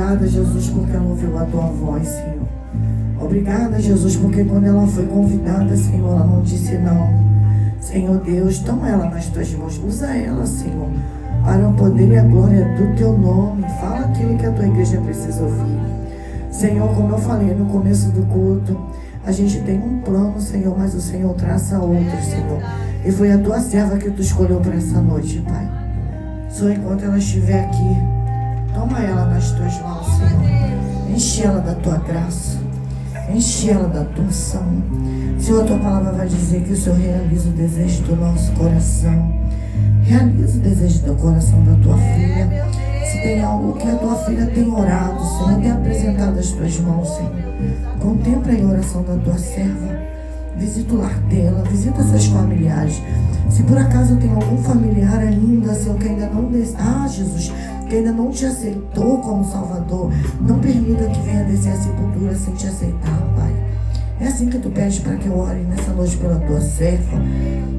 Obrigada, Jesus, porque ela ouviu a tua voz, Senhor. Obrigada, Jesus, porque quando ela foi convidada, Senhor, ela não disse não. Senhor Deus, toma ela nas tuas mãos. Usa ela, Senhor, para o poder e a glória do teu nome. Fala aquilo que a tua igreja precisa ouvir. Senhor, como eu falei no começo do culto, a gente tem um plano, Senhor, mas o Senhor traça outro, Senhor. E foi a tua serva que tu escolheu para essa noite, Pai. Só enquanto ela estiver aqui, toma ela nas tuas mãos, Senhor. Enche ela da tua graça. Enche ela da tua ação. Senhor, a tua palavra vai dizer que o Senhor realiza o desejo do nosso coração. Realiza o desejo do coração da tua filha. Se tem algo que a tua filha tem orado, Senhor, tem apresentado as tuas mãos, Senhor. Contempla a oração da tua serva. Visita o lar dela, visita seus familiares. Se por acaso tem algum familiar ainda, Senhor, que ainda não Jesus, que ainda não te aceitou como Salvador, não permita que venha descer a sepultura sem te aceitar, Pai. É assim que tu pedes para que eu ore nessa noite pela tua serva.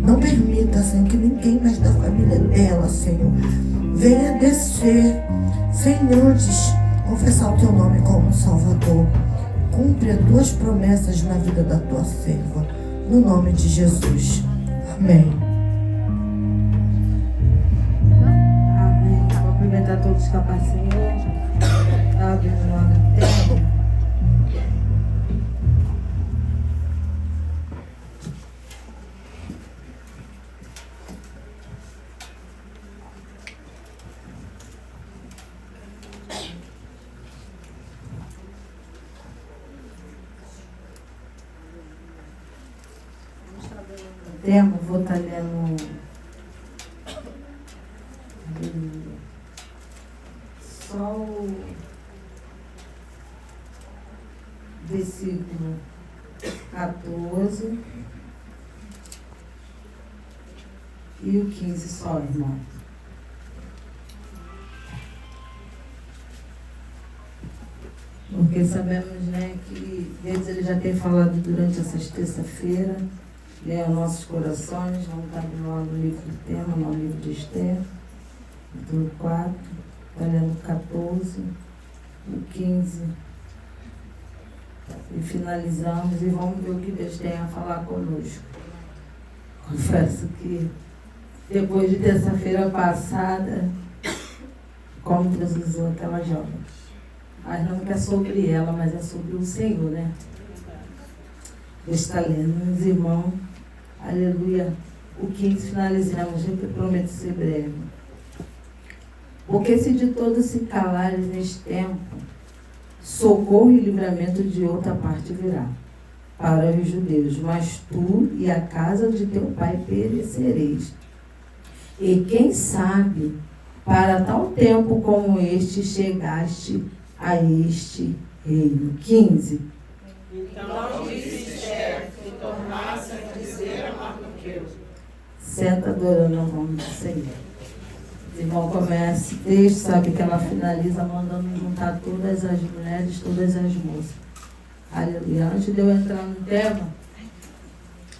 Não permita, Senhor, que ninguém mais da família dela, Senhor, venha descer sem antes confessar o teu nome como Salvador. Cumpre as tuas promessas na vida da tua serva, no nome de Jesus. Amém. Amém. Vou cumprimentar todos que capazes, Senhor. Abre o nome da terra. Tema, vou estar lendo só o versículo 14 e o 15 só, irmão. Porque sabemos, né, que Deus ele já tem falado durante essa terça-feira, né, aos nossos corações. Vamos estar no livro do tema, no livro de Esther, capítulo 4, está lendo 14, o 15, e finalizamos e vamos ver o que Deus tem a falar conosco. Confesso que depois de terça-feira passada, como Deus usou aquela jovem, mas não é sobre ela, mas é sobre o Senhor, né? Deus está lendo, meus irmãos. Aleluia. O 15 finalizamos, eu prometo ser breve. Porque se de todos se calares neste tempo, socorro e livramento de outra parte virá para os judeus, mas tu e a casa de teu pai perecereis. E quem sabe, para tal tempo como este, chegaste a este reino. 15. Então disse Esther, que tornasse a dizer a Mardoqueu. Senta adorando o nome do Senhor. O irmão começa esse texto, sabe que ela finaliza mandando juntar todas as mulheres, todas as moças. Aleluia. Antes de eu entrar no tema,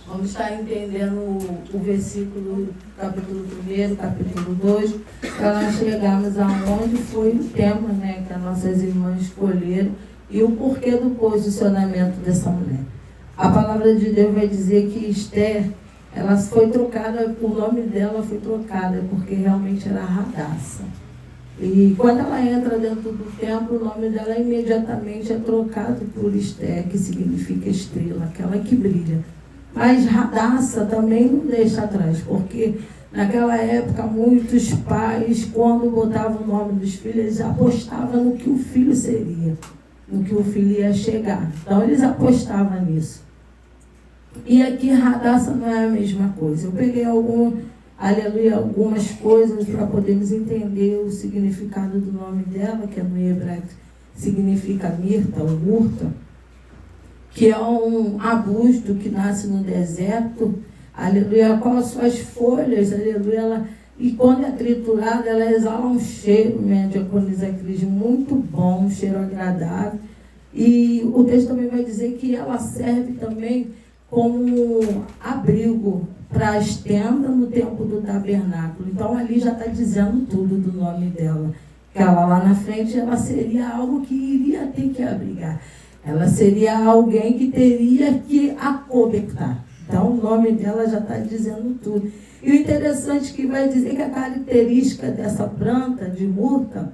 vamos estar entendendo o versículo, capítulo 1, capítulo 2, para nós chegarmos aonde foi o tema, né, que as nossas irmãs escolheram e o porquê do posicionamento dessa mulher. A palavra de Deus vai dizer que Esther, ela foi trocada, o nome dela foi trocada, porque realmente era Radassa. E quando ela entra dentro do templo, o nome dela imediatamente é trocado por Esther, que significa estrela, aquela que brilha. Mas Radassa também não deixa atrás, porque naquela época muitos pais, quando botavam o nome dos filhos, eles apostavam no que o filho seria, no que o filho ia chegar. Então eles apostavam nisso. E aqui Radassa não é a mesma coisa. Eu peguei algumas coisas para podermos entender o significado do nome dela, que no hebraico significa mirta ou murta, que é um arbusto que nasce no deserto, aleluia, com as suas folhas, aleluia, e quando é triturada, ela exala um cheiro, né, diaconisa Cris, muito bom, um cheiro agradável. E o texto também vai dizer que ela serve também como abrigo para as tendas no tempo do tabernáculo. Então ali já está dizendo tudo do nome dela. que ela lá na frente, ela seria algo que iria ter que abrigar. Ela seria alguém que teria que acobertar. Então, o nome dela já está dizendo tudo. E o interessante que vai dizer que a característica dessa planta de murta,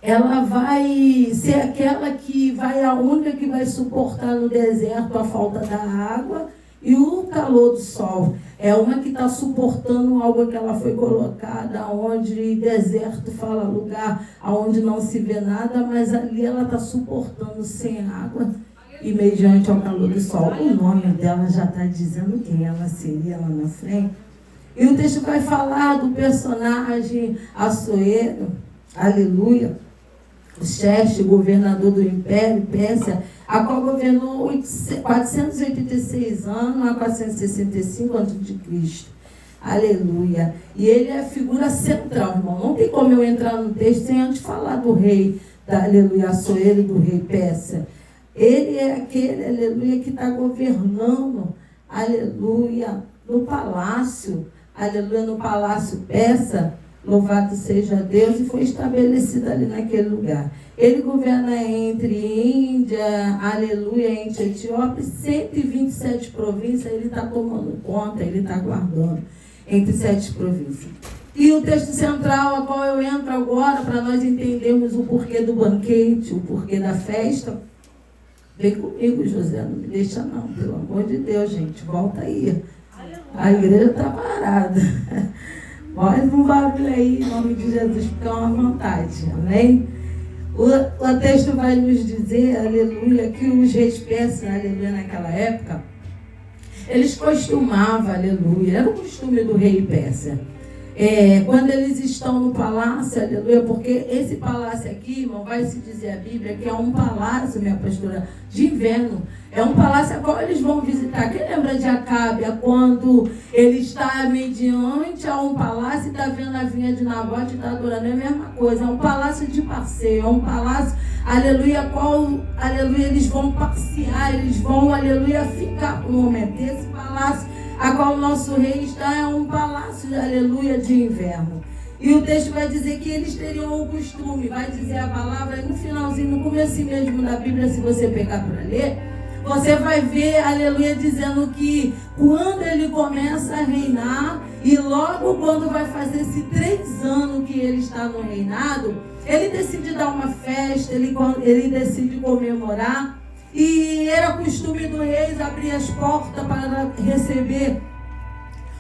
ela vai ser aquela que vai, a única que vai suportar no deserto a falta da água e o calor do sol. É uma que está suportando algo que ela foi colocada, onde deserto fala lugar onde não se vê nada, mas ali ela está suportando sem água e mediante ao calor do sol. O nome dela já está dizendo quem ela seria lá na frente. E o texto vai falar do personagem Assuero, aleluia, o chefe, governador do Império Pérsia, a qual governou 486 anos a 465 a.C. Aleluia. E ele é a figura central, irmão. Não tem como eu entrar no texto sem antes falar do rei, aleluia, Assuero, do rei Pérsia. Ele é aquele, aleluia, que está governando, aleluia, no palácio, aleluia, no palácio persa, louvado seja Deus, e foi estabelecido ali naquele lugar. Ele governa entre Índia, aleluia, entre Etiópia, 127 províncias, ele está tomando conta, ele está guardando entre 7 províncias. E o texto central, a qual eu entro agora, para nós entendermos o porquê do banquete, o porquê da festa. Vem comigo, José, não me deixa não, pelo amor de Deus, gente, volta aí. A igreja está parada. Faz um barulho aí, em nome de Jesus, fica à vontade, amém? O texto vai nos dizer, aleluia, que os reis persas, aleluia, naquela época, eles costumavam, aleluia, era o costume do rei persa. Quando eles estão no palácio, aleluia, porque esse palácio aqui, irmão, vai se dizer a Bíblia que é um palácio, minha pastora, de inverno. É um palácio a qual eles vão visitar. Quem lembra de Acabe, quando ele está mediante a um palácio e está vendo a vinha de Nabote e está adorando? É a mesma coisa, é um palácio de passeio, é um palácio, aleluia, qual, aleluia, eles vão passear, eles vão, aleluia, ficar por um momento. Esse palácio a qual o nosso rei está é um palácio, aleluia, de inverno. E o texto vai dizer que eles teriam o costume, vai dizer a palavra no finalzinho, no começo mesmo da Bíblia, se você pegar para ler, você vai ver, aleluia, dizendo que quando ele começa a reinar, e logo quando vai fazer esses 3 anos que ele está no reinado, ele decide dar uma festa, ele decide comemorar. E era costume do rei abrir as portas para receber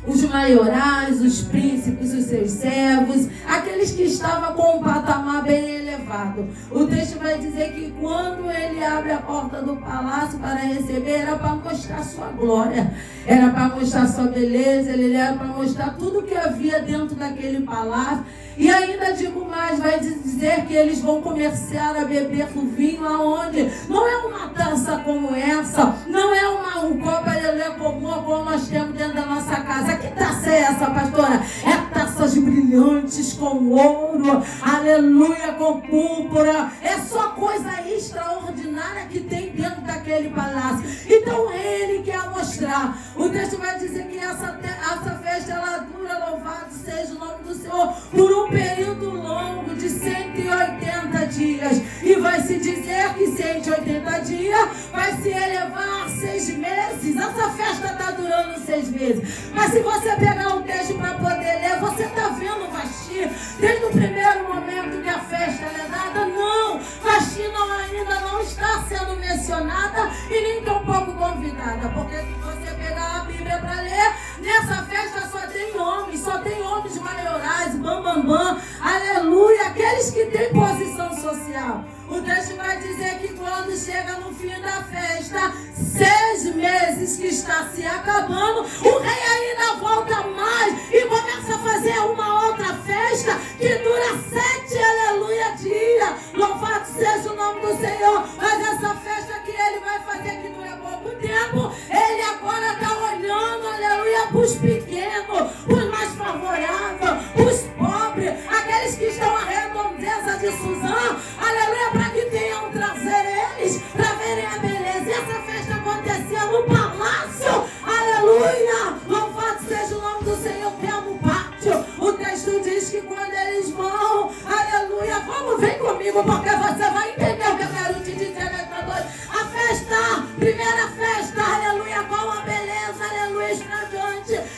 os maiorais, os príncipes, os seus servos, aqueles que estavam com um patamar bem elevado. O texto vai dizer que quando ele abre a porta do palácio para receber, era para mostrar sua glória, era para mostrar sua beleza, ele era para mostrar tudo que havia dentro daquele palácio. E ainda digo mais, vai dizer que eles vão começar a beber o vinho aonde não é uma taça como essa, não é um copo, aleluia, comum como nós temos dentro da nossa casa. Que taça é essa, pastora? É taças brilhantes com ouro, aleluia, com púrpura. É só coisa extraordinária que tem dentro daquele palácio. Então ele quer mostrar. O texto vai dizer que essa festa, ela dura, louvado seja o nome do Senhor, por um período longo de 180 dias. E vai se dizer que 180 dias vai se elevar a 6 meses. Essa festa está durando 6 meses. Mas se você pegar o texto para poder ler, você está vendo Vasti desde o primeiro momento que a festa é dada. Não, Vasti ainda não está sendo mencionada e nem tão pouco convidada. Porque se você pegar a Bíblia para ler, nessa festa só tem homens maiorais, bam, aleluia, aqueles que têm posição social. O texto vai dizer que quando chega no fim da festa, 6 meses que está se acabando, o rei ainda volta mais e começa a fazer uma outra festa que dura 7, aleluia, dias. Louvado seja o nome do Senhor. Mas essa festa que ele vai fazer que dura pouco tempo, ele agora está olhando, aleluia, para os pequenos, os mais favoráveis, os pobres, aqueles que estão à redondeza de Suzã, aleluia, para que tenham trazer eles, para verem a beleza. E essa festa acontecia no palácio, aleluia, louvado seja o nome do Senhor, que é no pátio. O texto diz que quando eles vão, aleluia, vai entender o que eu quero te dizer nessa noite. A festa, primeira festa, aleluia, com a beleza, aleluia,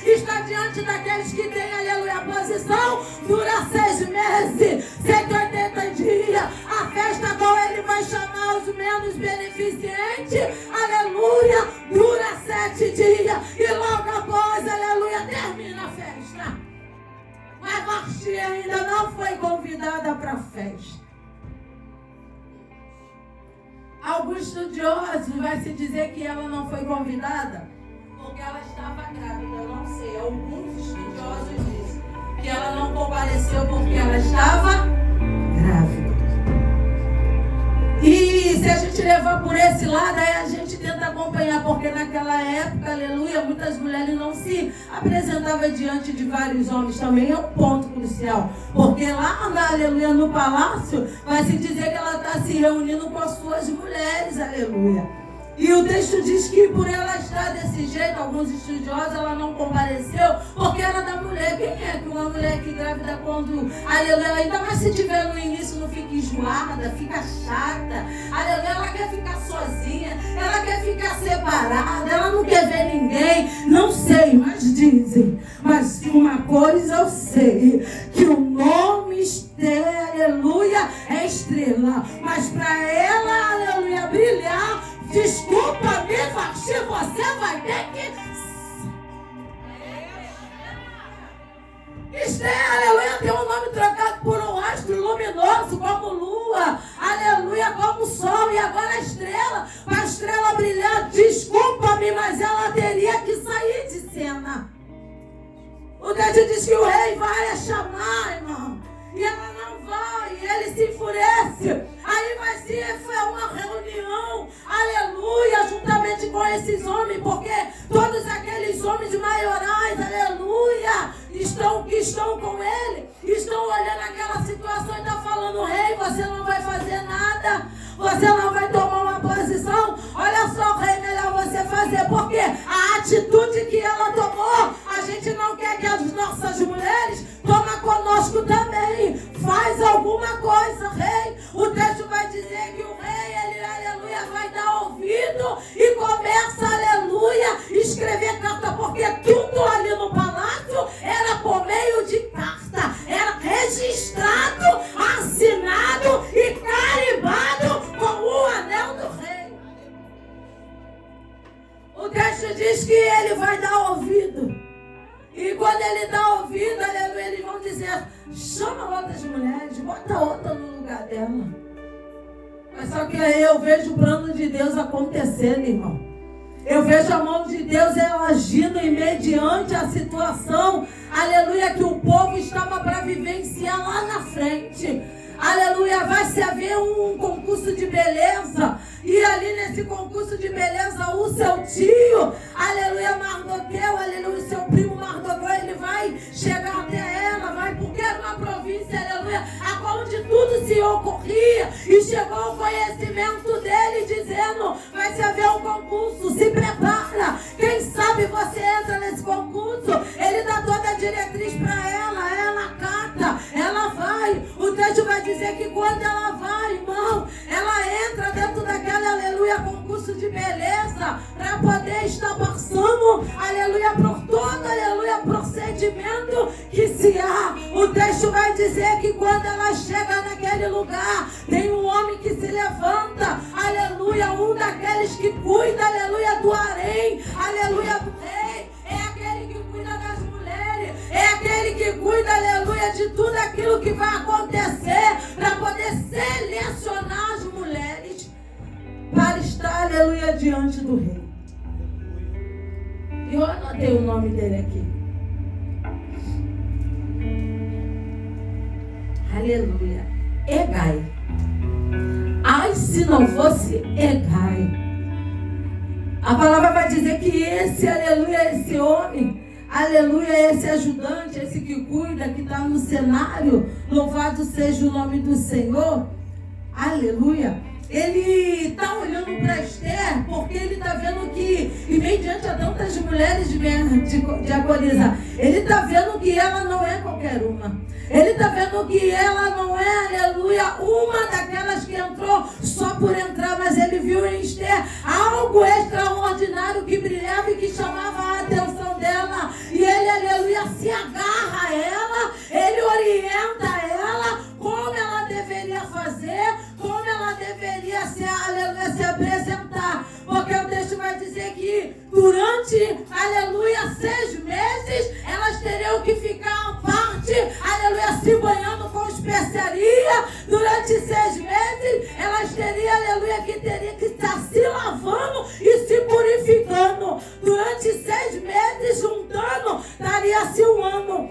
está diante daqueles que têm, aleluia, a posição, dura 6 meses, 180 dias. A festa com ele vai chamar os menos beneficentes, aleluia, dura 7 dias. E logo após, aleluia, termina a festa. Mas Vasti ainda não foi convidada para a festa. Alguns estudiosos vai se dizer que ela não foi convidada porque ela estava grávida, eu não sei. Alguns estudiosos dizem que ela não compareceu porque ela estava grávida. E se a gente levar por esse lado, aí a gente tenta acompanhar, porque naquela época, aleluia, muitas mulheres não se apresentavam diante de vários homens. Também é um ponto crucial, porque lá, aleluia, no palácio, vai se dizer que ela está se reunindo com as suas mulheres, aleluia. E o texto diz que por ela estar desse jeito, alguns estudiosos, ela não compareceu porque era da mulher. Quem é que uma mulher que grávida quando, aleluia, ainda mais se tiver no início, não fica enjoada, fica chata, aleluia, ela quer ficar sozinha, ela quer ficar separada, ela não quer ver ninguém, não sei, mas dizem. Mas uma coisa eu sei, que o nome Esther, aleluia, é estrela, mas para ela, aleluia, brilhar, desculpa, me Vasti, você vai ter que... Esther, aleluia, tem um nome trocado por um astro luminoso, como lua, aleluia, como sol, e agora a estrela, para a estrela brilhar, desculpa-me, mas ela teria que sair de cena. O texto diz que o rei vai a chamar, irmão, e ela não vai, e ele se enfurece. Aí vai ser uma reunião, aleluia, juntamente com esses homens, porque todos aqueles homens maiorais, aleluia, que estão com ele, estão olhando aquela situação e estão falando: rei, você não vai fazer nada, você não vai tomar uma posição. Olha só, rei, melhor você fazer, porque a atitude que ela tomou, a gente não quer que as nossas mulheres tomem conosco também. Faz alguma coisa, rei. O texto vai dizer que o rei, ele, aleluia, vai dar ouvido e começa, aleluia, escrever carta, porque tudo ali no palácio era por meio de carta, era registrado, assinado e carimbado com o anel do rei. O texto diz que ele vai dar ouvido. E quando ele dá ouvido, aleluia, eles vão dizer: chama outras mulheres, bota outra no lugar dela. Mas só que aí eu vejo o plano de Deus acontecendo, irmão. Eu vejo a mão de Deus ela agindo em mediante a situação, aleluia, que o povo estava para vivenciar lá na frente. Aleluia, vai se haver um concurso de beleza. E ali nesse concurso de beleza, o seu tio, aleluia, Mardoqueu, aleluia, o seu primo Mardoqueu, ele vai chegar até ela, vai, porque era uma província, aleluia, onde tudo se ocorria. E chegou o conhecimento dele, dizendo: vai se haver um concurso, se prepara. Quem sabe você entra nesse concurso. Ele dá toda a diretriz para ela cata, ela vai. O texto vai dizer que quando ela vai, irmão, ela entra dentro daquele, aleluia, concurso de beleza, para poder estar passando, aleluia, por todo, aleluia, procedimento que se há. O texto vai dizer que quando ela chega naquele lugar, tem um homem que se levanta, aleluia, um daqueles que cuida, aleluia, do harém, aleluia, do rei. É aquele que cuida das mulheres, é aquele que cuida, aleluia, de tudo aquilo que vai acontecer, para poder selecionar as mulheres para estar, aleluia, diante do rei. E eu anotei o nome dele aqui. Aleluia. Hegai. Ai, se não fosse Hegai. A palavra vai dizer que esse, aleluia, esse homem, aleluia, esse ajudante, esse que cuida, que está no cenário, louvado seja o nome do Senhor, aleluia, ele está olhando para Esther porque ele está vendo que, e mediante a tantas mulheres de agonizar, ele está vendo que ela não é qualquer uma. Ele está vendo que ela não é, aleluia, uma daquelas que entrou só por entrar, mas ele viu em Esther algo extraordinário que brilhava e que chamava a atenção dela. E ele, aleluia, se agarra a ela, ele orienta ela como ela deveria fazer, como ela deveria se, aleluia, se apresentar. Porque o texto vai dizer que durante, aleluia, 6 meses, elas teriam que ficar à parte, aleluia, se banhando com especiaria. Durante 6 meses, elas teriam, aleluia, que estar se lavando e se purificando. Durante 6 meses, juntando, daria-se um ano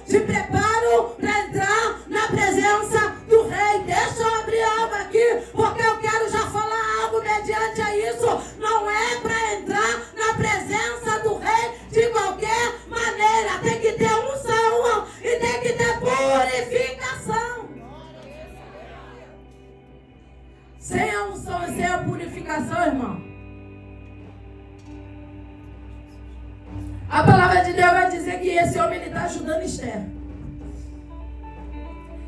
de preparo para entrar na presença do rei. Deixa eu abrir algo aqui, porque eu quero já falar algo mediante a isso. Não é para entrar na presença do rei de qualquer maneira. Tem que ter unção e tem que ter purificação. Sem a unção e sem a purificação, irmão, a palavra de Deus vai dizer que esse homem está ajudando Esther.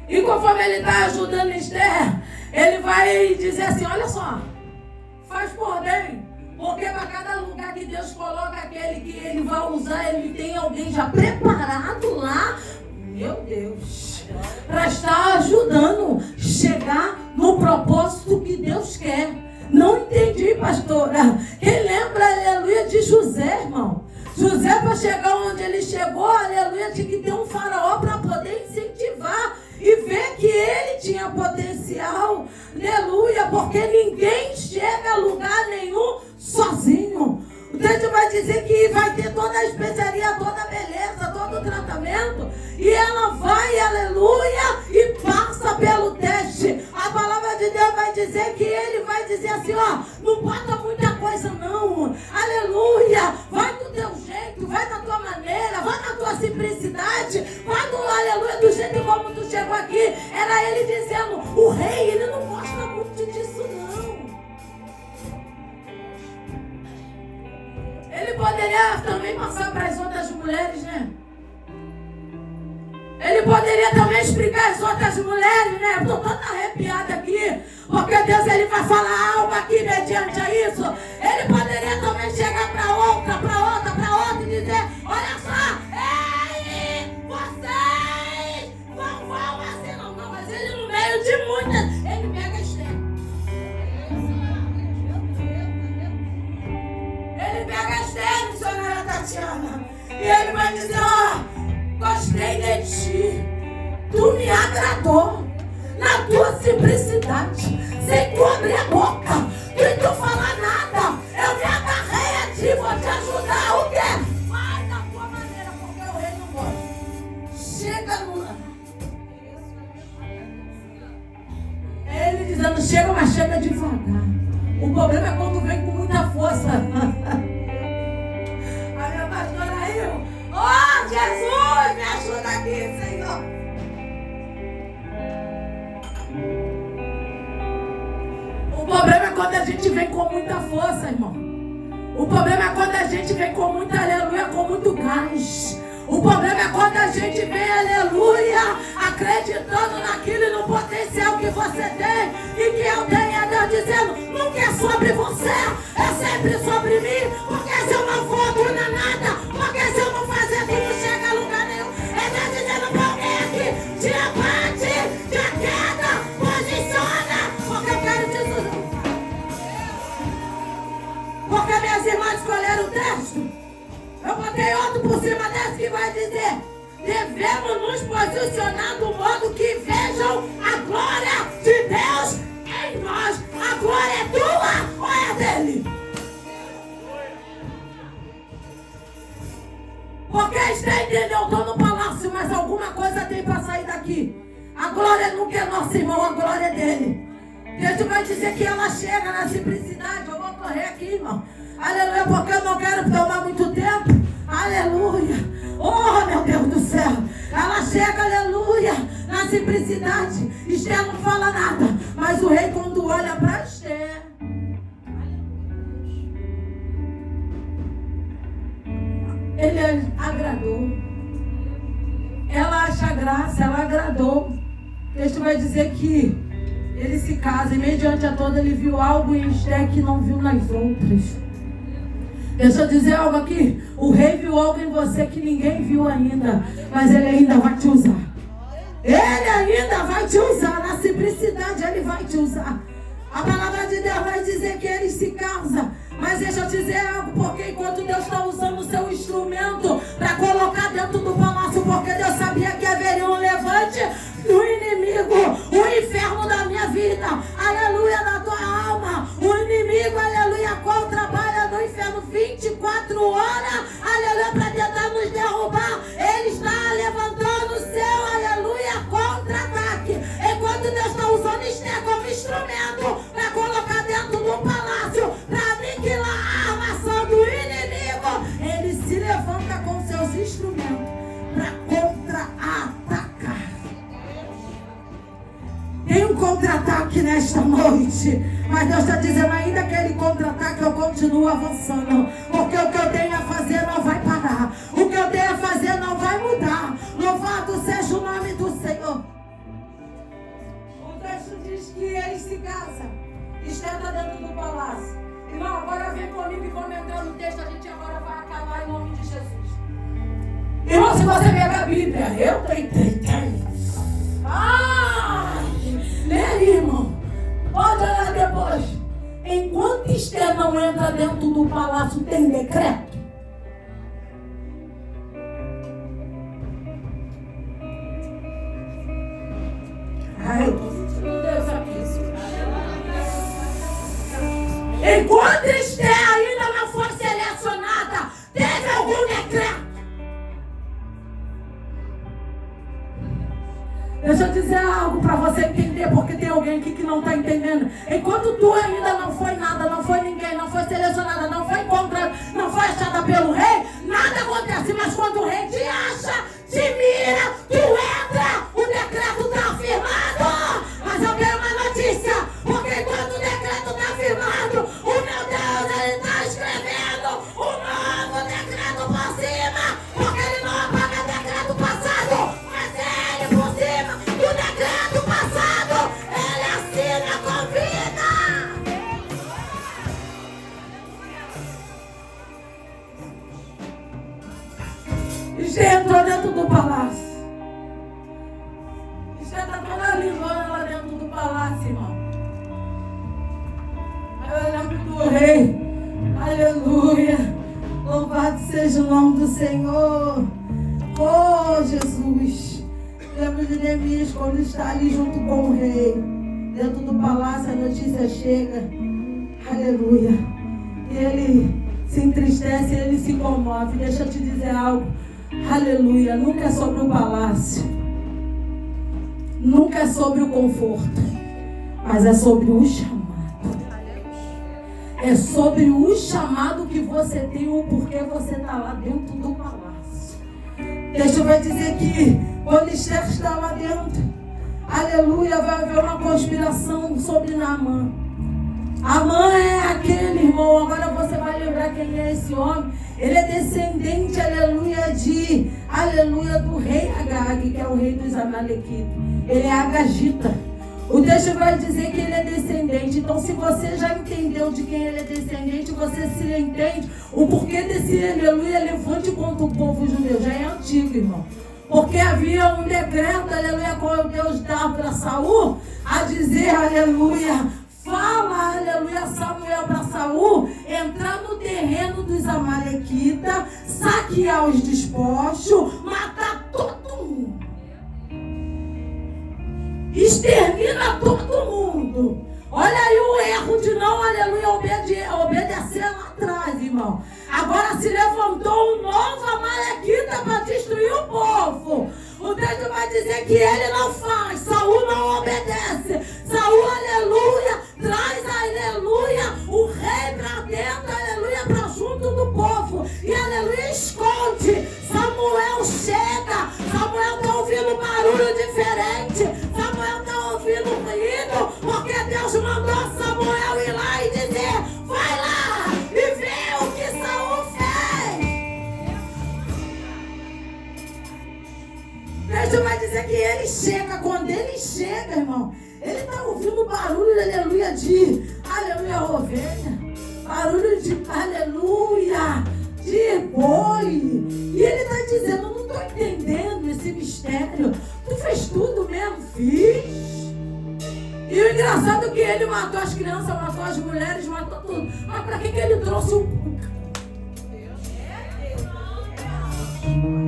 E conforme ele está ajudando Esther, ele vai dizer assim, olha só, faz por bem, porque para cada lugar que Deus coloca aquele que ele vai usar, ele tem alguém já preparado lá, meu Deus, para estar ajudando chegar no propósito que Deus quer. Não entendi, pastora. Quem lembra, aleluia, de José, irmão? José, para chegar onde ele chegou, aleluia, tinha que ter um faraó para poder incentivar e ver que ele tinha potencial, aleluia, porque ninguém chega a lugar nenhum sozinho. O texto vai dizer que vai ter toda a especiaria, toda a beleza, todo o tratamento, e ela vai, aleluia, e passa pelo teste. A palavra de Deus vai dizer que ele vai dizer assim, ó, não bota muita coisa não, aleluia, vai do teu jeito, vai da tua maneira, vai na tua simplicidade, vai do, aleluia, do jeito como tu chegou aqui. Era ele dizendo, o rei, ele não gosta muito disso não. Ele poderia também passar para as outras mulheres, né? Ele poderia também explicar às outras mulheres, né? Estou toda arrepiada aqui, porque Deus, ele vai falar algo aqui mediante a isso. Ele poderia também chegar para outra e dizer, olha só, ei, vocês vão assim, não, mas ele no meio de muitas, ele pega a Esther. Ele pega a Esther, missionária Tatiana, e ele vai dizer, ó, gostei de ti, tu me agradou, na tua simplicidade, sem tu abrir a boca, sem tu falar nada, eu me agarrei a ti, vou te ajudar, o quê? Vai da tua maneira, porque o rei não gosta. Chega no... Ele dizendo, chega, mas chega devagar. O problema é quando vem com muita força. A minha pastora riu. Oh, Jesus, me ajuda aqui, Senhor. O problema é quando a gente vem com muita força, irmão. O problema é quando a gente vem com muita, aleluia, com muito gás. O problema é quando a gente vem, aleluia, acreditando naquilo e no potencial que você tem e que eu tenho. Deus dizendo, nunca é sobre você, é sempre sobre mim. Porque se eu não for, não dá nada. Porque se eu não fazer, tu não chega a lugar nenhum. É Deus dizendo pra alguém aqui, te abate, te aquieta, posiciona. Porque eu quero te sustentar. Porque minhas irmãs escolheram o texto. Eu botei outro por cima desse que vai dizer, devemos nos posicionar do modo que vejam a glória de Deus em nós. A glória é tua ou é dele? Porque está entendendo, eu estou no palácio, mas alguma coisa tem para sair daqui. A glória nunca é nossa, irmão, a glória é dele. Deus vai dizer que ela chega na simplicidade. Eu vou correr aqui, irmão. Aleluia, porque eu não quero tomar muito tempo. Aleluia. Oh, meu Deus do céu. Ela chega, aleluia, na simplicidade. Esther não fala nada. Mas o rei, quando vai dizer que ele se casa e mediante a toda ele viu algo em Esther que não viu nas outras. Deixa eu dizer algo aqui. O rei viu algo em você que ninguém viu ainda, mas ele ainda vai te usar. Ele ainda vai te usar. Na simplicidade ele vai te usar. A palavra de Deus vai dizer que ele se casa. Mas deixa eu dizer algo, porque enquanto Deus está usando o seu instrumento para colocar dentro do palácio, porque Deus sabia que haveria um levante do inimigo, o inferno da minha vida, aleluia, da tua alma, o inimigo, aleluia, trabalha no inferno 24 horas, aleluia, para tentar nos derrubar. Ele está levantando o seu, aleluia, contra-ataque. Enquanto Deus está usando Esther como instrumento para colocar dentro do palácio, para aniquilar a armação do inimigo, ele se levanta com seus instrumentos para contra-atacar. Tem um contra-ataque nesta noite, mas Deus está dizendo ainda que ele contra-ataque, eu continuo avançando, porque o que eu tenho a fazer não vai parar, o que eu tenho a fazer não vai mudar. Louvado seja o nome do Senhor. O texto diz que ele se casa, Esther está dentro do palácio. Irmão, agora vem comigo e vamos entrar no texto, a gente agora vai acabar em nome de Jesus. Irmão, se você pega a Bíblia, eu tentei. Ai, lê aí, irmão. Pode olhar depois. Enquanto Esther não entra dentro do palácio, tem decreto. Ai, eu tô sentindo Deus aqui. Enquanto Esther ainda não foi selecionada, teve algum decreto. Deixa eu dizer algo para você entender, porque tem alguém aqui que não está entendendo. Enquanto tu ainda não foi nada, não foi ninguém, não foi selecionada, não foi encontrada, não foi achada pelo rei, nada acontece. Mas quando o rei te acha, te mira, tu entra, o decreto está firmado. Mas eu tenho uma notícia, porque quando o decreto está firmado, o meu Deus, ele está escrevendo um novo decreto por cima, porque ele não apaga decreto passado, mas ele por cima do decreto passado, ele assina com vida. Esther entrou dentro do palácio. Esther está toda lindona lá dentro do palácio, irmão. Eu lembro do rei. Aleluia. Louvado seja o nome do Senhor. Oh, Jesus. Lembro de Neemias quando está ali junto com o rei. Dentro do palácio a notícia chega. Aleluia. E ele se entristece, ele se comove. Deixa eu te dizer algo. Aleluia. Nunca é sobre o palácio. Nunca é sobre o conforto. Mas é sobre o chamado. É sobre o chamado que você tem, o porquê você está lá dentro do palácio. Deixa eu dizer que quando Esther está lá dentro, aleluia, vai haver uma conspiração sobre Naamã. Amã é aquele, irmão, agora você vai lembrar quem é esse homem. Ele é descendente, aleluia, do rei Agag, que é o rei dos Amalequitas. Ele é Agagita. O texto vai dizer que ele é descendente. Então, se você já entendeu de quem ele é descendente, você se entende o porquê desse aleluia levante contra o povo judeu. Já é antigo, irmão. Porque havia um decreto, aleluia, quando Deus dá para Saul, a dizer, aleluia, fala, aleluia, Samuel para Saul, entrar no terreno dos Amalequitas, saquear os despojos, matar todo mundo. Extermina todo mundo. Olha aí o erro de não, aleluia, obedecer lá atrás, irmão. Agora se levantou um novo Amalequita para destruir o povo. O texto vai dizer que ele não faz, Saul não obedece. Saul, aleluia, traz, aleluia, o rei para dentro, aleluia, para junto do povo. E, aleluia, esconde. Samuel chega, Samuel está ouvindo barulho diferente. Samuel está ouvindo ruído, porque Deus mandou Samuel ir lá e dizer, vai lá e vê o que Saul fez. Deus vai dizer que ele chega, quando ele chega, de, aleluia, ovelha, barulho de, aleluia, de boi. E ele está dizendo, não estou entendendo esse mistério. Tu fez tudo mesmo? Fiz. E o engraçado é que ele matou as crianças, matou as mulheres, matou tudo. Mas para que ele trouxe o...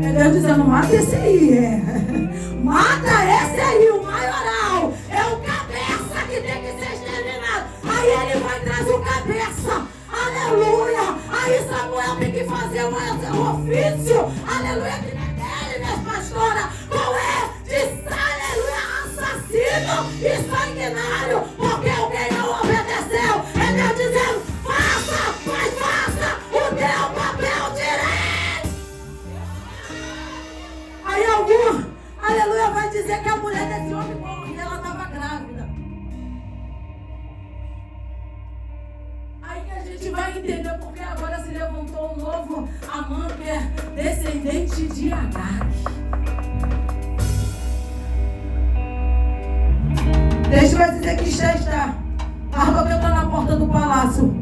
É Deus dizendo, mata esse aí. Mata esse aí, o maioral. É o cabeça que tem que ser exterminado. Aí ele vai e traz o cabeça. Aleluia. Aí Samuel tem que fazer um ofício. Aleluia, que não é dele, minhas pastoras. Qual é? De aleluia, assassino e sanguinário. Porque alguém não obedeceu. É Deus dizendo, faça, mas faça o teu papel direito. Aí algum, aleluia, vai dizer que a mulher desse homem morre e ela estava grávida. Aí que a gente vai entender porque agora se levantou um novo Amã, que é descendente de Agag. Deixa eu dizer que está. Mardoqueu está na porta do palácio.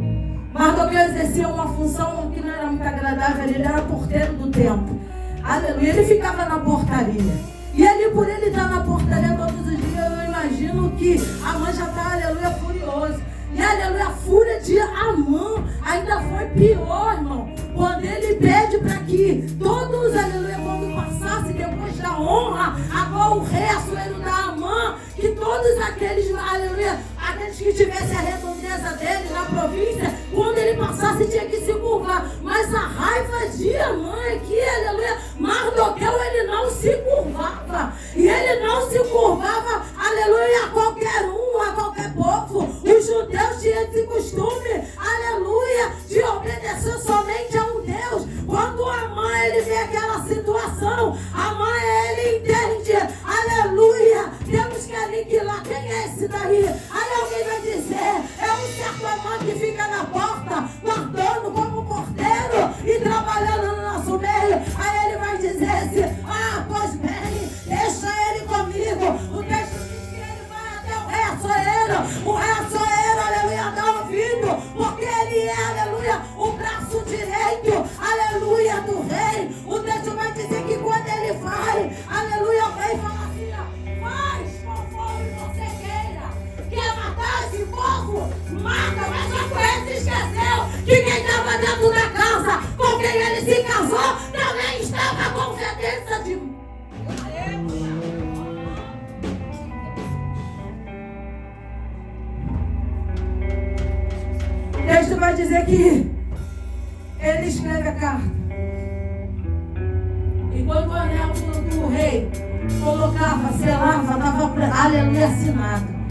Mardoqueu exercia uma função que não era muito agradável, ele era porteiro do templo. Aleluia, ele ficava na portaria. E ali, por ele estar na portaria todos os dias, eu imagino que Amã já está, aleluia, furioso. E aleluia, a fúria de Amã ainda foi pior, irmão. Quando ele pede para que todos, aleluia, quando passasse depois da honra, agora o rei, Assuero da Amã, que todos aqueles, aleluia, aqueles que tivessem a redondeza dele na província, quando ele passasse tinha que se curvar. Mas a raiva de Amã é que, aleluia, Mardoqueu, ele não se curvava. E ele não se curvava, aleluia, a qualquer um, a qualquer povo. Os judeus tinham esse costume, aleluia, de obedecer somente a um Deus. Quando Amã, ele vê aquela situação, Amã, ele entende, aleluia, temos que aniquilar. Quem é esse daí? Aí alguém vai dizer, é um certo Amã que fica na porta, guardando como porteiro e trabalhando no nosso meio. Aí ele vai dizer assim, pois bem, deixa ele comigo. O texto diz que ele vai até o rei Assuero. O rei Assuero, aleluia, dá ouvido, porque ele é, aleluia, o braço direito, aleluia, do rei. O texto vai dizer que quando ele vai, aleluia, o rei fala assim, faz conforme você queira. Quer matar esse povo? Mata, mas só com esse esqueceu que quem estava dentro da casa com quem ele se casou também estava com sentença de... O texto vai dizer que ele escreve a carta. E quando o anel do rei colocava, selava, estava, aleluia, assinado.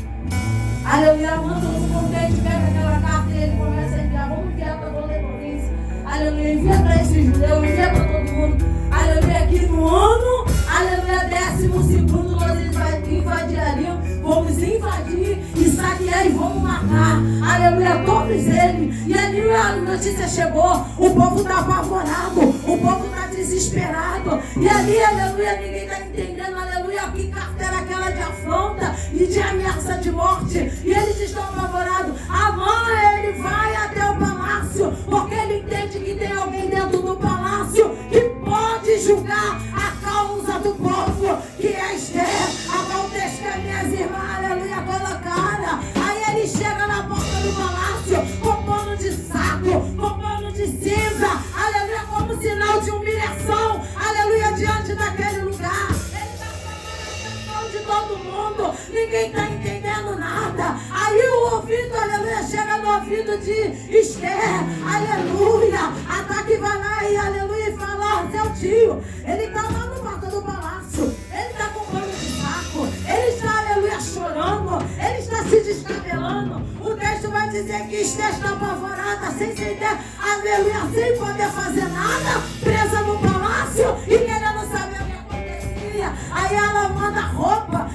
Aleluia, manda um contente, pega aquela carta e ele começa a enviar. Vamos enviar para toda a província. Aleluia, envia para esses judeus, envia para todo mundo. Aleluia, aqui no ano, aleluia, 12º, nós invadiríamos, vamos invadir e saquear e vamos matar. Aleluia, todos eles. E ali a notícia chegou, o povo está apavorado, o povo está desesperado. E ali, aleluia, ninguém está entendendo, aleluia, que carta era aquela de afronta e de ameaça de morte. E eles estão apavorados. Amã, ele vai até o palácio, porque ele entende que tem alguém dentro do palácio que pode julgar a causa do povo, que é Esther, a qual que as minhas irmãs, aleluia, colocaram. Aí ele chega na porta do palácio com pano de saco, com pano de cinza, aleluia, como sinal de humilhação, aleluia, diante daquele lugar. Ele está chamando a atenção de todo mundo, ninguém está entendendo nada. Aí o ouvido, aleluia, chega no ouvido de Esther, aleluia, até que vai lá e aleluia, e fala, seu tio, ele está lá no porta do palácio, ele está com pano de saco, ele está, aleluia, chorando, ele está se descabelando. O texto vai dizer que Esther está apavorada, sem ideia, aleluia, sem poder fazer nada, presa no palácio e querendo saber o que acontecia. Aí ela manda roupa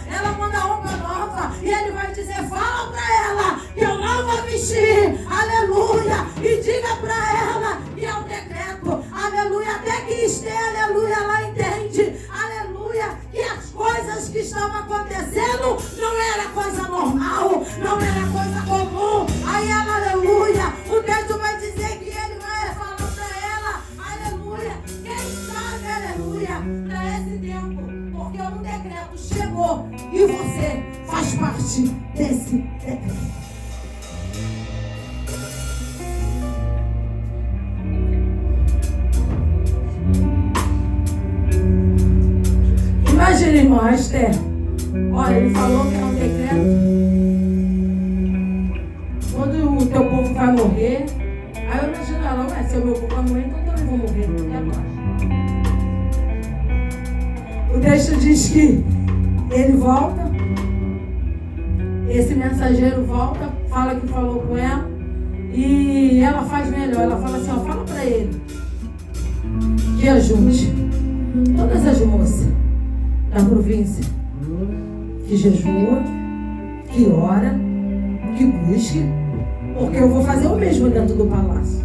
nova, e ele vai dizer, fala pra ela que eu não vou vestir, aleluia, e diga pra ela que é o decreto, aleluia, até que Esther, aleluia, ela entende, aleluia, que as coisas que estavam acontecendo não era coisa normal, não era coisa comum. Esther, olha, ele falou que é um decreto. Quando o teu povo vai morrer, aí eu imagino ela, ué, se o meu povo vai morrer, então eu também vou morrer. E agora? O texto diz que ele volta, esse mensageiro volta, fala que falou com ela, e ela faz melhor, ela fala assim, ó, fala pra ele que ajunte todas as moças da província, que jejua, que ora, que busque, porque eu vou fazer o mesmo dentro do palácio.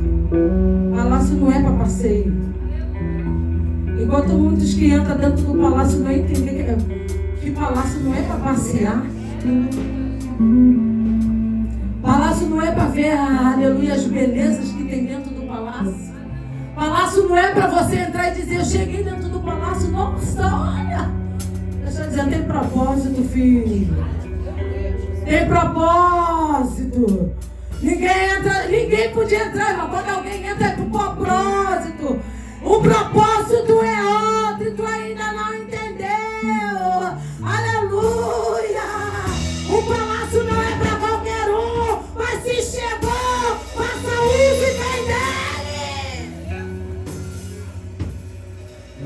Palácio não é para passeio. Enquanto muitos que entram dentro do palácio não entendem que palácio não é para passear. Palácio não é para ver, aleluia, as belezas que tem dentro do palácio. Palácio não é para você entrar e dizer, eu cheguei dentro do palácio, nossa, olha. Deixa eu dizer, tem propósito, filho. Tem propósito. Ninguém podia entrar, mas quando alguém entra é por propósito. O propósito é outro e tu ainda não entendeu. Aleluia. O palácio não é para qualquer um, mas se chegou, faça uso e vem dele.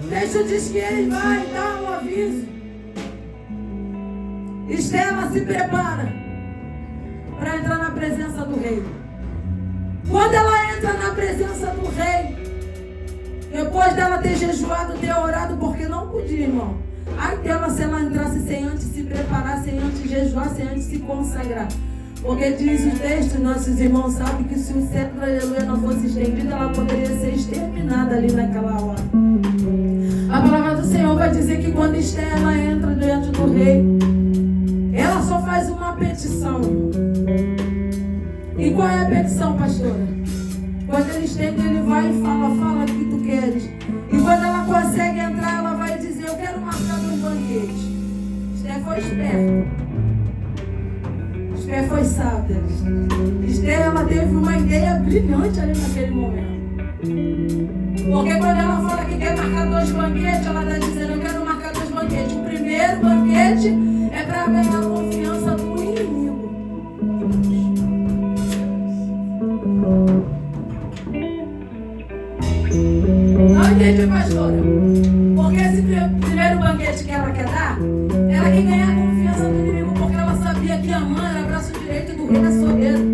O texto diz que ele vai dar um aviso. Estela se prepara para entrar na presença do rei. Quando ela entra na presença do rei, depois dela ter jejuado, ter orado, porque não podia, irmão. Ai dela se ela entrasse sem antes se preparar, sem antes jejuar, sem antes se consagrar. Porque diz o texto, nossos irmãos sabem que se o cetro, aleluia, não fosse estendido, ela poderia ser exterminada ali naquela hora. A palavra do Senhor vai dizer que quando Esther ela entra diante do rei, ela só faz uma petição. E qual é a petição, pastora? Quando ele estende, ele vai e fala o que tu queres. E quando ela consegue entrar, ela vai dizer, eu quero marcar 2 banquetes. Esther foi esperta. Esther foi sábia. Esther, ela teve uma ideia brilhante ali naquele momento. Porque quando ela fala que quer marcar 2 banquetes, ela está dizendo, eu quero marcar 2 banquetes. O primeiro banquete é para ganhar a confiança do inimigo. Não entendi, pastora. Porque esse primeiro banquete que ela quer dar, ela quer ganhar a confiança do inimigo, porque ela sabia que Amã era braço direito do rei açougueiro.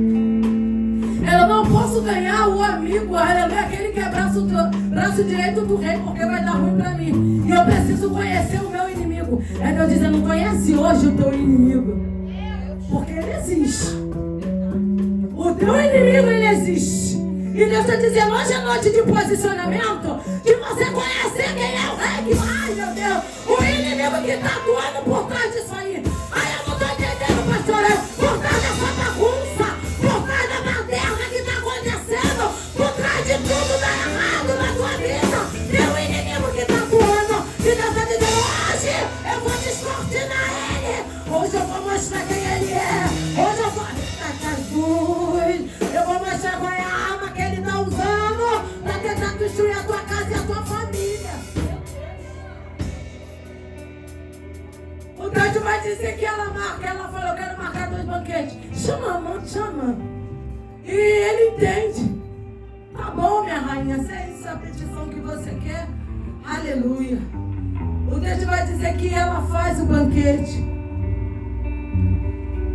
Ela não posso ganhar o amigo, aquele que é braço direito do rei, porque vai dar ruim pra mim. E eu preciso conhecer o meu inimigo. É Deus dizendo, conhece hoje o teu inimigo. Porque ele existe. O teu inimigo, ele existe. E Deus está dizendo, hoje é noite de posicionamento, de você conhecer quem é o rei. Ai, meu Deus, o inimigo que está atuando por trás disso aí. Ai, eu não estou entendendo, pastor, por trás dessa bagunça, por trás da baderna que está acontecendo, por trás de tudo dá errado na tua vida. Tem o inimigo que está atuando. E Deus está dizendo, hoje eu vou descortinar ele. Hoje eu vou mostrar quem ele é. Hoje eu vou... Jesus, eu vou mostrar qual é a arma que ele está usando para tentar destruir a tua casa e a tua família. O texto vai dizer que ela falou, eu quero marcar 2 banquetes. Chama, amor, chama. E ele entende. Tá bom, minha rainha, se é isso a petição que você quer, aleluia. O texto vai dizer que ela faz o banquete.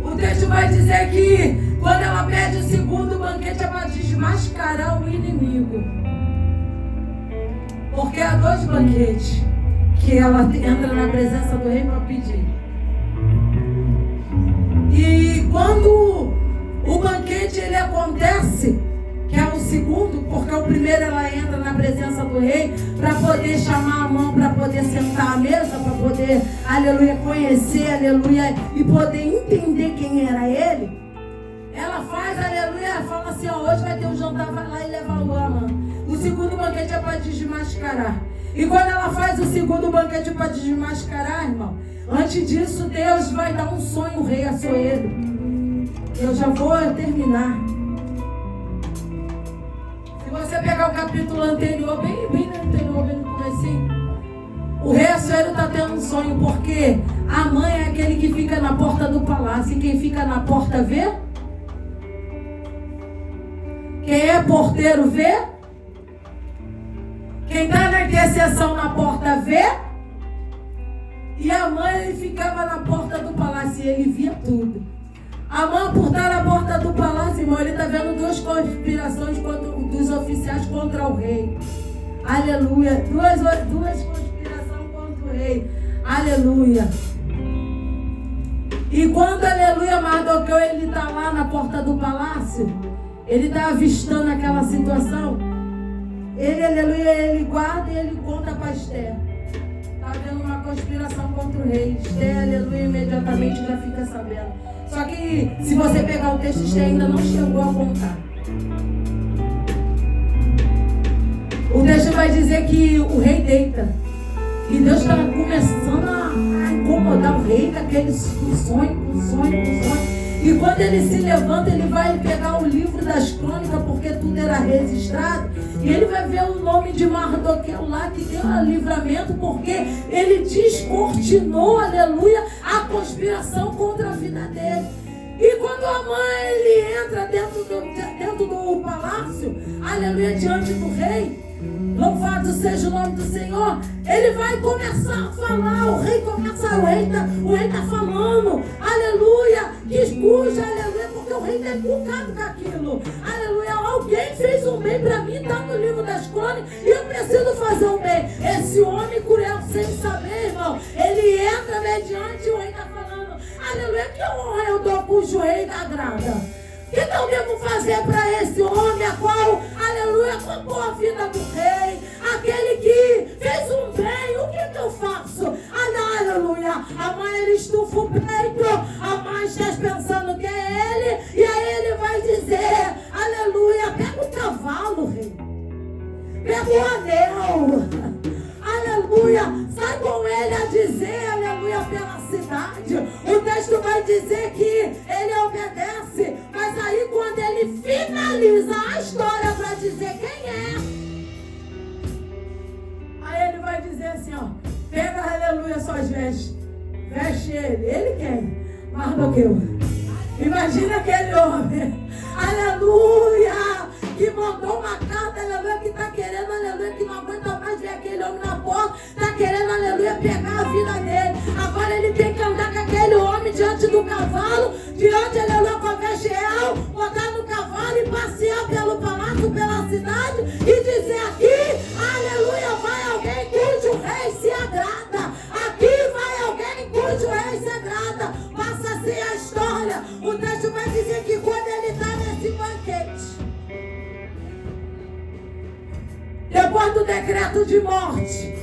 O texto vai dizer que quando ela pede o segundo banquete é para desmascarar o inimigo. Porque há 2 banquetes que ela entra na presença do rei para pedir. E quando o banquete ele acontece, que é o segundo, porque o primeiro ela entra na presença do rei para poder chamar a mão, para poder sentar à mesa, para poder, aleluia, conhecer, aleluia, e poder entender quem era ele. Ela faz, aleluia, fala assim, ó, hoje vai ter um jantar, vai lá e leva o Amã. O segundo banquete é para desmascarar. E quando ela faz o segundo banquete para desmascarar, irmão, antes disso Deus vai dar um sonho, o rei açougueiro. Eu já vou terminar. Se você pegar o capítulo anterior, bem no anterior, bem no comecinho, o rei açougueiro está tendo um sonho, porque A mãe é aquele que fica na porta do palácio. E quem fica na porta vê? Quem é porteiro vê? Quem está na intercessão na porta vê? E a mãe ficava na porta do palácio e ele via tudo. A mãe, por estar na porta do palácio, irmão, ele está vendo duas conspirações dos oficiais contra o rei. Aleluia. Duas conspirações contra o rei. Aleluia. E quando, aleluia, Mardoqueu, ele está lá na porta do palácio, ele está avistando aquela situação. Ele, aleluia, ele guarda e ele conta para Esther. Está havendo uma conspiração contra o rei. Esther, aleluia, imediatamente já fica sabendo. Só que, se você pegar o texto, Esther ainda não chegou a contar. O texto vai dizer que o rei deita. E Deus está começando a incomodar o rei com aquele sonho. E quando ele se levanta, ele vai pegar o livro das crônicas, porque tudo era registrado. E ele vai ver o nome de Mardoqueu lá, que deu livramento, porque ele descortinou, aleluia, a conspiração contra a vida dele. E quando a mãe ele entra dentro do palácio, aleluia, diante do rei, louvado seja o nome do Senhor, ele vai começar a falar, o rei está falando, aleluia, que escuta, aleluia, porque o rei está empolgado com aquilo, aleluia, alguém fez um bem para mim, está no livro das crônicas, e eu preciso fazer um bem. Esse homem cruel, sem saber, irmão, ele entra mediante o rei está falando, aleluia, que honra eu dou cujo rei da agrada. O que eu devo fazer para esse homem, a qual, aleluia, comprou a vida do rei, aquele que fez um bem, o que eu faço? Aleluia, a mãe ele estufa o peito, a mãe está pensando que é ele, e aí ele vai dizer, aleluia, pega o cavalo, rei, pega o anel, aleluia, sai com ele a dizer, aleluia, pela cidade. O texto vai dizer que ele obedece, mas aí quando ele finaliza a história para dizer quem é, aí ele vai dizer assim, ó, pega, aleluia, suas vestes, veste ele quem? Mardoqueu. Imagina aquele homem, aleluia, que mandou uma carta, aleluia, que está querendo, aleluia, que não aguenta mais ver aquele homem na porta, está querendo, aleluia, pegar a vida dele. Agora ele tem que andar com aquele homem diante do cavalo, diante, aleluia, com a veste real, botar no cavalo e passear pelo palácio, pela cidade e dizer aqui, aleluia, vai alguém cujo rei se agrada. Aqui vai alguém cujo rei se agrada. Passa assim a história. O texto vai dizer que quando ele está nesse banquete, depois do decreto de morte,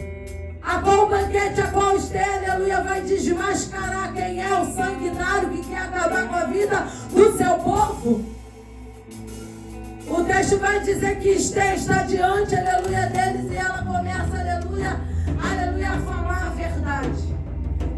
a qual o banquete, a qual Esther, aleluia, vai desmascarar quem é o sanguinário que quer acabar com a vida do seu povo. O texto vai dizer que Esther está diante, aleluia, deles e ela começa, aleluia, a falar a verdade.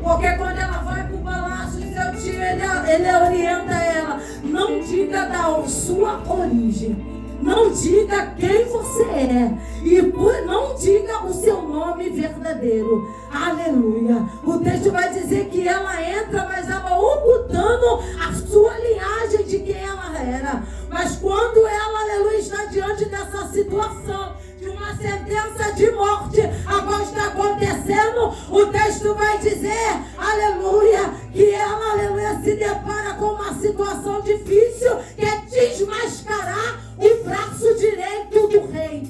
Porque quando ela vai para o palácio, seu tio, ele orienta ela, não diga da sua origem. Não diga quem você é. E não diga o seu nome verdadeiro. Aleluia. O texto vai dizer que ela entra, mas ela ocultando a sua linhagem de quem ela era. Mas quando ela, aleluia, está diante dessa situação de uma sentença de morte, agora está acontecendo, o texto vai dizer, aleluia, que ela, aleluia, se depara com uma situação difícil, que é desmascarar o braço direito do rei,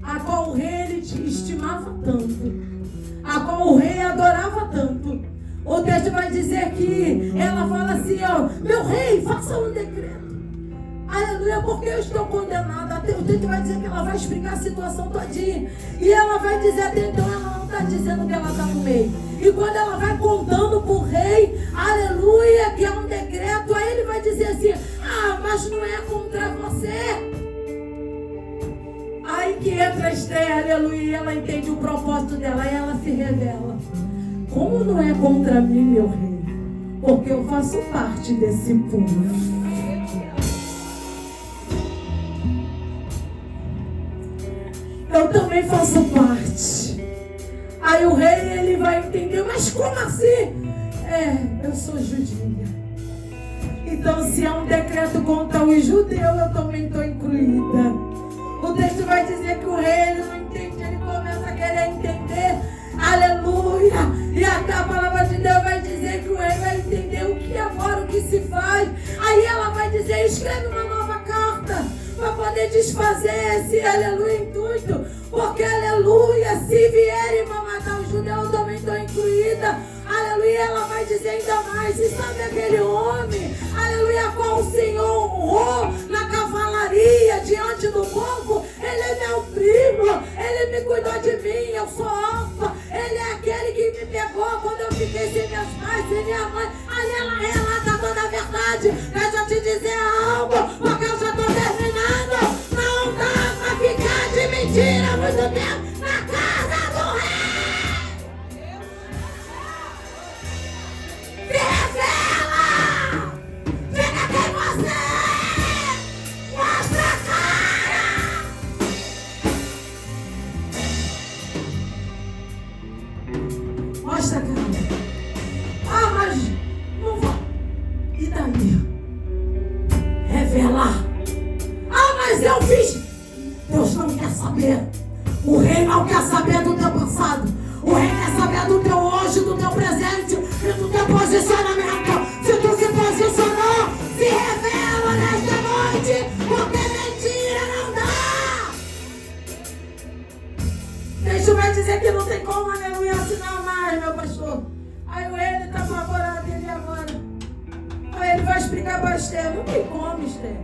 a qual o rei ele estimava tanto, a qual o rei adorava tanto. O texto vai dizer que ela fala assim, ó, meu rei, faça um decreto, aleluia, porque eu estou condenada. O texto vai dizer que ela vai explicar a situação todinha, e ela vai dizer, até então ela não está dizendo que ela está no meio, e quando ela vai contando para o rei, aleluia, que é um decreto, aí ele vai dizer assim, mas não é contra você. Aí que entra Esther, aleluia, e ela entende o propósito dela, e ela se revela, como não é contra mim, meu rei, porque eu faço parte desse povo. Eu também faço parte. Aí o rei, ele vai entender, mas como assim? Eu sou judia. Então, se há um decreto contra os judeus, eu também estou incluída. O texto vai dizer que o rei, ele não entende, ele começa a querer entender. Aleluia! E até a palavra de Deus vai dizer que o rei vai entender o que agora, o que se faz. Aí ela vai dizer, escreve uma nova carta para poder desfazer esse, aleluia, intuito. Porque, aleluia, se vierem para matar os judeus, eu também estou incluída. Aleluia, ela vai dizer ainda mais. E sabe aquele homem, aleluia, qual o Senhor honrou na cavalaria diante do povo? Ele é meu primo, ele me cuidou de mim, eu sou órfã. Ele é aquele que me pegou quando eu fiquei sem meus pais, sem minha mãe. Aí ela relata toda a verdade. Deixa eu te dizer algo, porque eu já estou terminando. Não dá pra ficar de mentira muito tempo na casa do rei. Me revela! Diga quem você é! Mostra a cara! Mostra a cara. Mas não vai. E daí? Revelar. Mas eu fiz. Deus não quer saber. O rei não quer saber do teu passado. O rei quer saber do teu hoje, do teu presente e do teu posicionamento. Se tu se posicionou, se revela nesta noite, porque mentira não dá. Deixa eu dizer que não tem como, aleluia, assinar mais, meu pastor. Aí o rei está favorável dele agora. Aí ele vai explicar para Esther. Não tem como, Esther.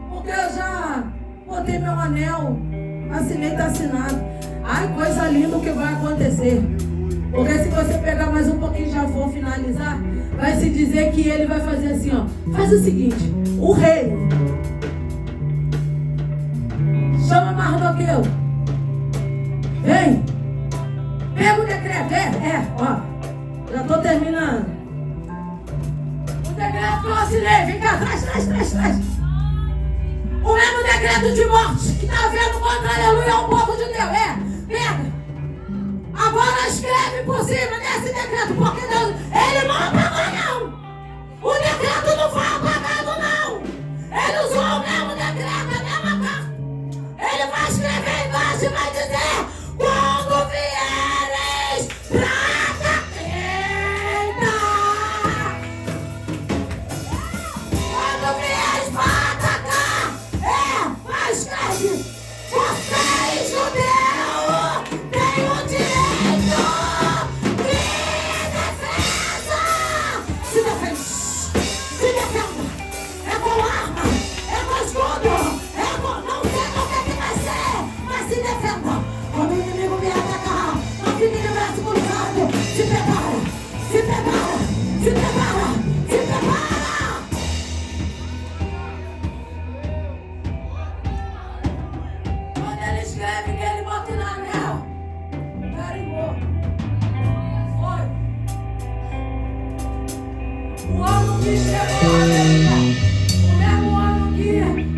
Porque eu já botei meu anel, assinei, está assinado. Ai, coisa linda o que vai acontecer. Porque se você pegar mais um pouquinho, já vou finalizar, vai se dizer que ele vai fazer assim, ó. Faz o seguinte, o rei chama Mardoqueu. Vem. Pega o decreto. Ó. Já estou terminando. O decreto que eu assinei. Vem cá, traz. O mesmo decreto de morte que está havendo contra, aleluia, o povo de Deus. Pega. Agora escreve por cima desse decreto, porque Deus, ele não apagou, não. O decreto não foi apagado, não. Ele usou o mesmo decreto, a mesma carta. Ele vai escrever embaixo e vai dizer, quando vieres pra quando vieres para atacar, escreve, vocês judeus têm o direito de defesa. Se defende, se defenda. É com arma, é com escudo, é com não sei o que vai ser, mas se defenda. Quando o inimigo vier atacar, não fique de braço cruzado. Se prepara, se prepara, se prepara, se prepara. Escreve que ele bota no anel. Carimbou. Foi. O ano que chegou, o mesmo ano que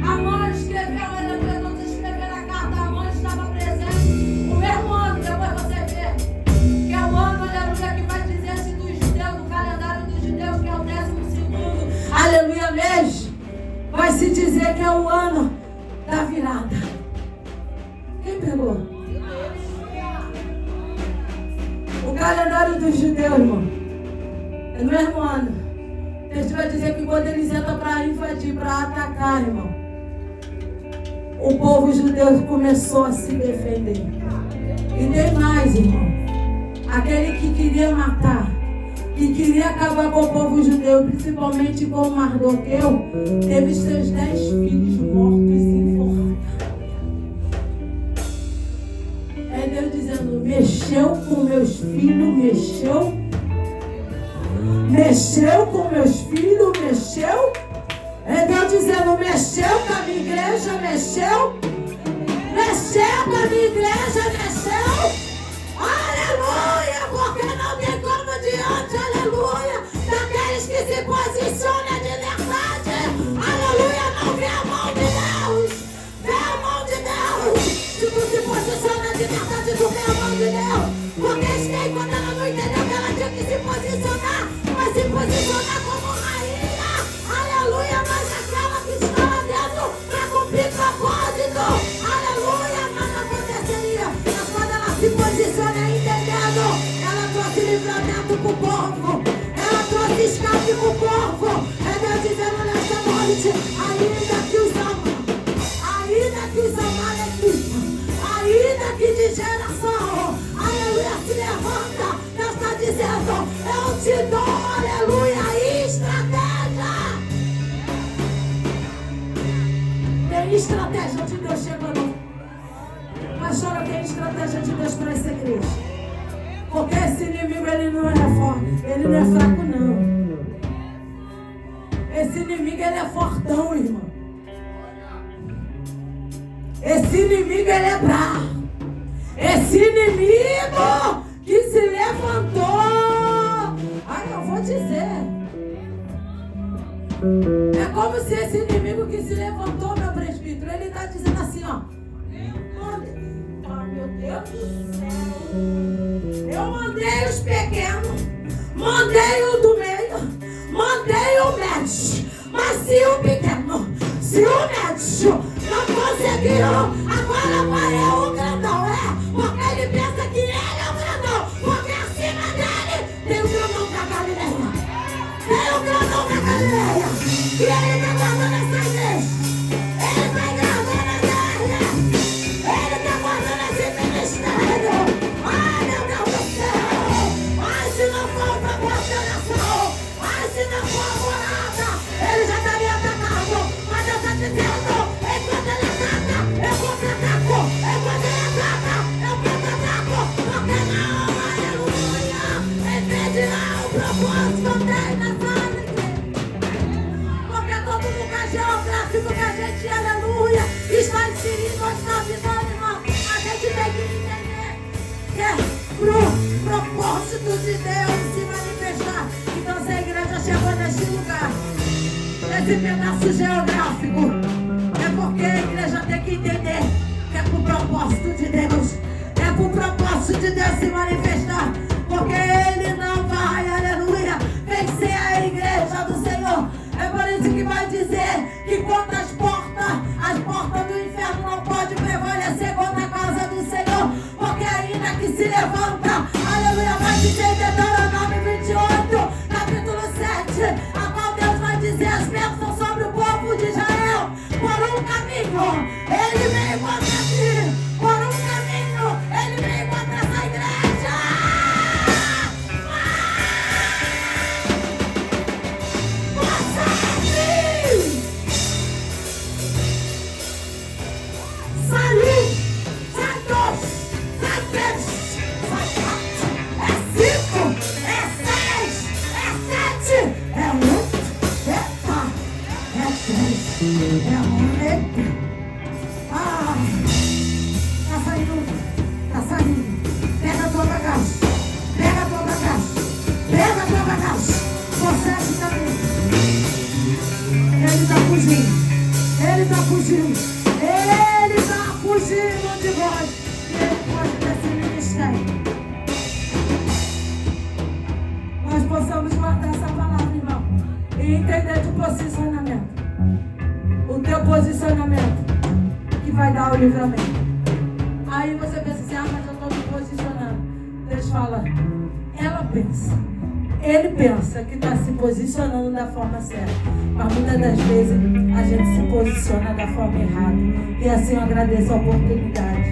a mãe escreveu, ele tentou se escrever na carta, a mãe estava presente. O mesmo ano, depois você vê, que é o ano, aleluia, que vai dizer-se dos judeus, do calendário dos judeus, que é o 12º, aleluia, mês. Vai se dizer que é o ano da virada. Quem pegou? O calendário dos judeus, irmão, é no mesmo ano. Deus vai dizer que quando eles entram para invadir, para atacar, irmão, o povo judeu começou a se defender. E tem mais, irmão. Aquele que queria matar, que queria acabar com o povo judeu, principalmente com Mardoqueu, teve seus 10 filhos mortos e enforcados. É Deus dizendo, mexeu com meus filhos, mexeu com meus filhos, mexeu. É Deus dizendo, mexeu com a minha igreja, mexeu com a minha igreja, mexeu. Aleluia, porque não tem como diante, aleluia, daqueles que se posicionam de verdade. Aleluia, não vê a mão de Deus, vê a mão de Deus. Se tu se posiciona de verdade, tu vê a mão de Deus. Porque estratégia de Deus chegando. Pastor, eu tenho estratégia de Deus para essa igreja. Porque esse inimigo, ele não é forte, ele não é fraco, não. Esse inimigo, ele é fortão, irmão. Esse inimigo, ele é bravo. Esse inimigo que se levantou. Ai, eu vou dizer. É como se esse inimigo que se levantou, meu presbítero, ele está dizendo assim, ó. Meu Deus do céu. Eu mandei os pequenos, mandei o do meio, mandei o médio. Mas se o pequeno, se o médio não conseguiu, agora vai o grandão, porque ele pensa que ele é o grandão, porque acima dele tem o grandão da Galileia. Tem o grandão da Galileia. E ele está guardando essa igreja. Ele está guardando essa igreja. Ele está guardando esse ministério. Ai, meu Deus do céu. Ai, se não for para a oração. Ai, se não for a morada. Ele já estaria atacado. Mas Deus está dizendo, enquanto ele ataca, eu contra-ataco. Enquanto ele ataca, eu contra-ataco. Porque não, aleluia. Impedirá o propósito dele nessa igreja. Porque todo lugar geográfico que a gente, aleluia, está inserindo as nossas irmãos. A gente tem que entender que é pro propósito de Deus se manifestar. Então, se a igreja chegou nesse lugar, nesse pedaço geográfico, é porque a igreja tem que entender que é pro propósito de Deus. É pro propósito de Deus se manifestar. Porque Ele não vai, aleluia, vencer a igreja do Senhor. É por isso que vai dizer que quando as portas do inferno não podem prevalecer contra a casa do Senhor. Porque ainda que se levanta, aleluia, vai dizer em Deuteronômio 28, capítulo 7, a qual Deus vai dizer as bênçãos sobre o povo de Israel. Por um caminho, Ele veio contra ti. Por um caminho, Ele veio contra essa igreja. Sai! Sai dois! Sai três! Sai quatro! É 5! É 6! É 7! É 8! Eita! É 10! É 1! Eita! Ah! Tá saindo! Tá saindo! Pega a tua bagagem! Pega a tua bagagem! Pega a tua bagagem! Você também! Ele tá fugindo! Ele tá fugindo! Ele está fugindo de vós. E ele pode desse ministério. Nós possamos guardar essa palavra, irmão. E entender de posicionamento. O teu posicionamento que vai dar o livramento. Aí você pensa assim, mas eu estou me posicionando. Deus fala, ela pensa. Ele pensa que está se posicionando da forma certa. Mas muitas das vezes a gente se posiciona da forma errada. E assim eu agradeço a oportunidade